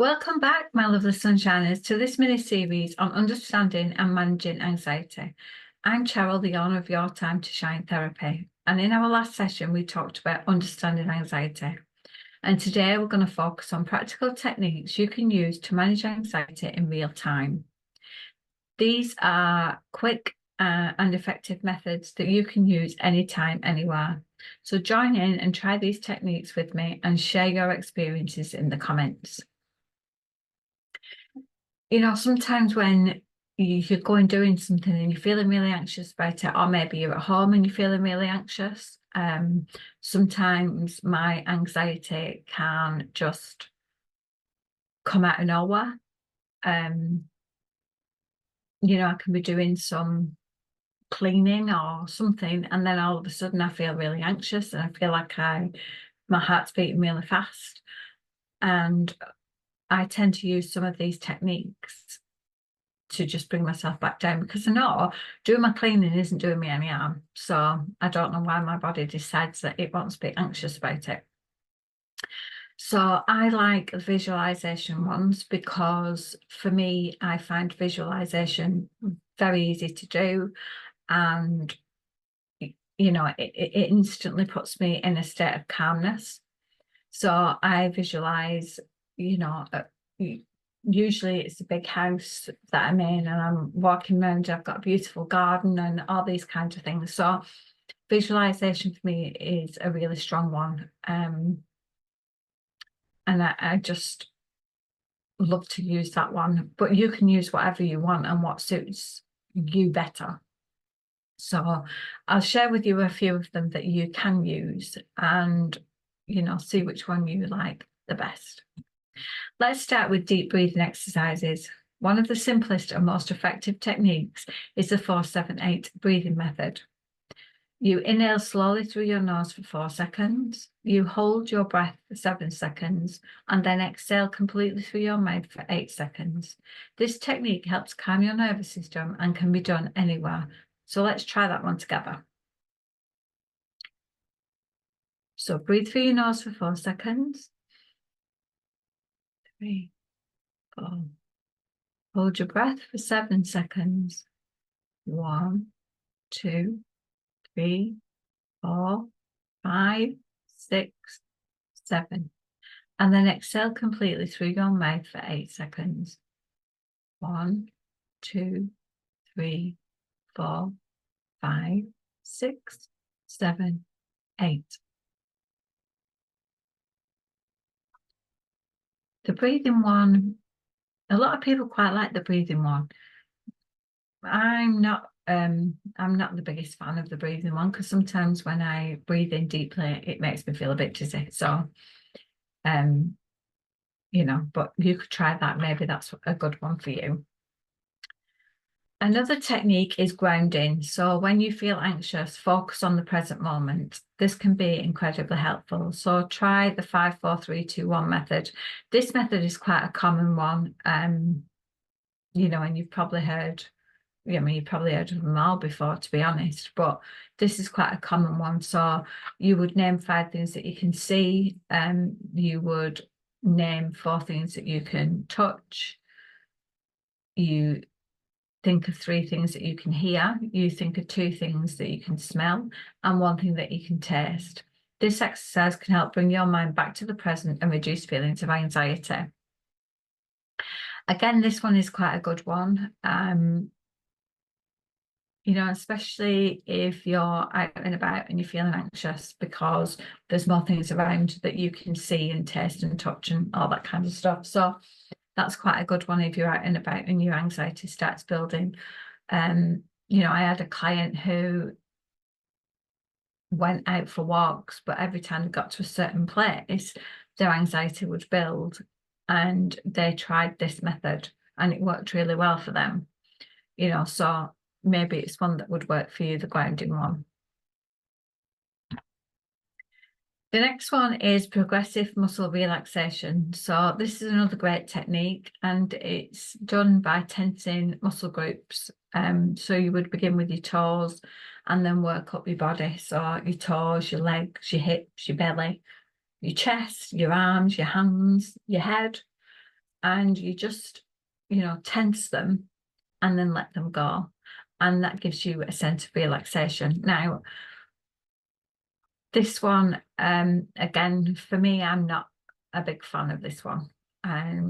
Welcome back, my lovely sunshiners, to this mini-series on understanding and managing anxiety. I'm Cheryl, the owner of Your Time to Shine Therapy, and in our last session we talked about understanding anxiety. And today we're going to focus on practical techniques you can use to manage anxiety in real time. These are quick and effective methods that you can use anytime, anywhere. So join in and try these techniques with me and share your experiences in the comments. Sometimes when you're going doing something and you're feeling really anxious about it, or maybe you're at home and you're feeling really anxious, sometimes my anxiety can just come out of nowhere. I can be doing some cleaning or something, and then all of a sudden I feel really anxious and I feel like my heart's beating really fast. And I tend to use some of these techniques to just bring myself back down, because I know doing my cleaning isn't doing me any harm. So I don't know why my body decides that it wants to be anxious about it. So I like the visualization ones because for me, I find visualization very easy to do, and it instantly puts me in a state of calmness. So I visualize, usually it's a big house that I'm in and I'm walking around, I've got a beautiful garden and all these kinds of things. So visualization for me is a really strong one. And I just love to use that one, but you can use whatever you want and what suits you better. So I'll share with you a few of them that you can use and, see which one you like the best. Let's start with deep breathing exercises. One of the simplest and most effective techniques is the 4-7-8 breathing method. You inhale slowly through your nose for 4 seconds. You hold your breath for 7 seconds and then exhale completely through your mouth for 8 seconds. This technique helps calm your nervous system and can be done anywhere. So let's try that one together. So breathe through your nose for 4 seconds. 3, 4. Hold your breath for 7 seconds. 1, 2, 3, 4, 5, 6, 7. And then exhale completely through your mouth for 8 seconds. 1, 2, 3, 4, 5, 6, 7, 8. The breathing one, a lot of people quite like the breathing one. I'm not the biggest fan of the breathing one, because sometimes when I breathe in deeply, it makes me feel a bit dizzy. So, but you could try that. Maybe that's a good one for you. Another technique is grounding. So when you feel anxious, focus on the present moment. This can be incredibly helpful. So try the 5-4-3-2-1 method. This method is quite a common one. And you've probably heard of them all before, to be honest, but this is quite a common one. So you would name 5 things that you can see, and you would name 4 things that you can touch. You think of 3 things that you can hear. You think of 2 things that you can smell and 1 thing that you can taste. This exercise can help bring your mind back to the present and reduce feelings of anxiety. Again, this one is quite a good one. Especially if you're out and about and you're feeling anxious, because there's more things around that you can see and taste and touch and all that kind of stuff. So that's quite a good one if you're out and about and your anxiety starts building. I had a client who went out for walks, but every time they got to a certain place, their anxiety would build, and they tried this method and it worked really well for them. So maybe it's one that would work for you, the grounding one. The next one is progressive muscle relaxation. So this is another great technique, and it's done by tensing muscle groups. So you would begin with your toes and then work up your body. So your toes, your legs, your hips, your belly, your chest, your arms, your hands, your head. and you just, tense them and then let them go. And that gives you a sense of relaxation. Now, this one, again, for me, I'm not a big fan of this one. I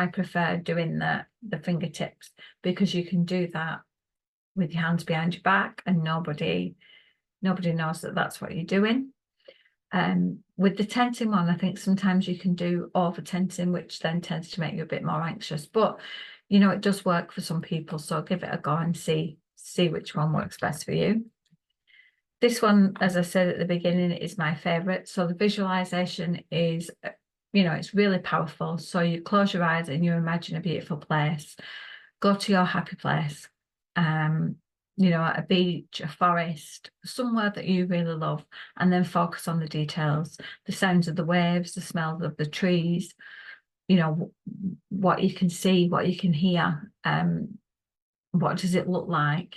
prefer doing the fingertips, because you can do that with your hands behind your back and nobody knows that that's what you're doing. With the tensing one, I think sometimes you can do over tensing, which then tends to make you a bit more anxious, but it does work for some people, so give it a go and see which one works best for you. This one, as I said at the beginning, is my favorite. So the visualization is, it's really powerful. So you close your eyes and you imagine a beautiful place. Go to your happy place. A beach, a forest, somewhere that you really love, and then focus on the details, the sounds of the waves, the smells of the trees, what you can see, what you can hear, what does it look like?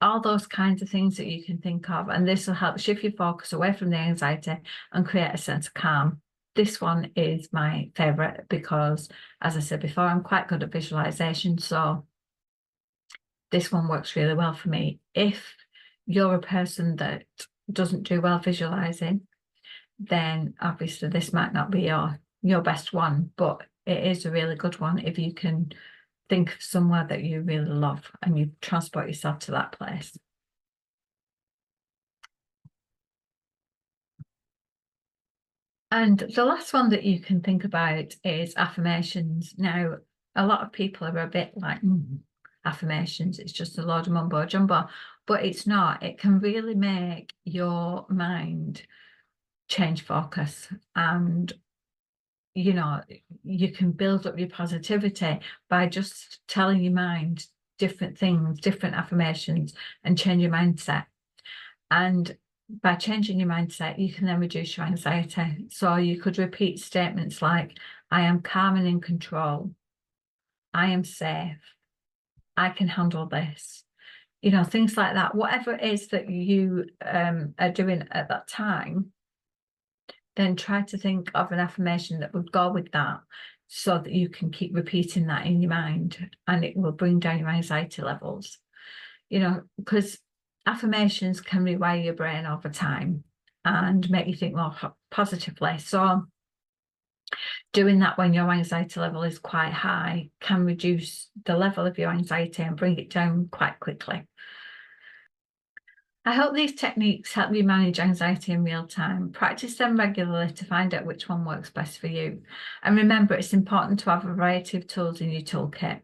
All those kinds of things that you can think of, and this will help shift your focus away from the anxiety and create a sense of calm. This one is my favorite because, as I said before, I'm quite good at visualization, so this one works really well for me. If you're a person that doesn't do well visualizing, then obviously this might not be your best one, but it is a really good one if you can think of somewhere that you really love and you transport yourself to that place. And the last one that you can think about is affirmations. Now, a lot of people are a bit like, affirmations, it's just a load of mumbo jumbo, but it's not. It can really make your mind change focus, and you can build up your positivity by just telling your mind different things, different affirmations, and change your mindset. And by changing your mindset, you can then reduce your anxiety. So you could repeat statements like, I am calm and in control. I am safe. I can handle this. Things like that. Whatever it is that you are doing at that time, then try to think of an affirmation that would go with that, so that you can keep repeating that in your mind, and it will bring down your anxiety levels. Because affirmations can rewire your brain over time and make you think more positively. So doing that when your anxiety level is quite high can reduce the level of your anxiety and bring it down quite quickly. I hope these techniques help you manage anxiety in real time. Practice them regularly to find out which one works best for you. And remember, it's important to have a variety of tools in your toolkit.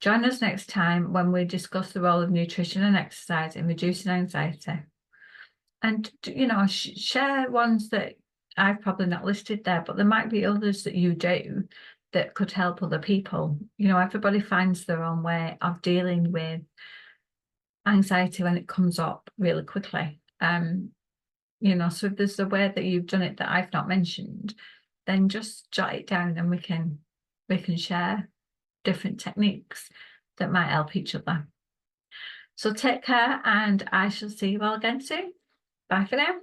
Join us next time when we discuss the role of nutrition and exercise in reducing anxiety. And, share ones that I've probably not listed there, but there might be others that you do that could help other people. Everybody finds their own way of dealing with anxiety when it comes up really quickly. So if there's a way that you've done it that I've not mentioned, then just jot it down and we can share different techniques that might help each other. So take care, and I shall see you all again soon. Bye for now.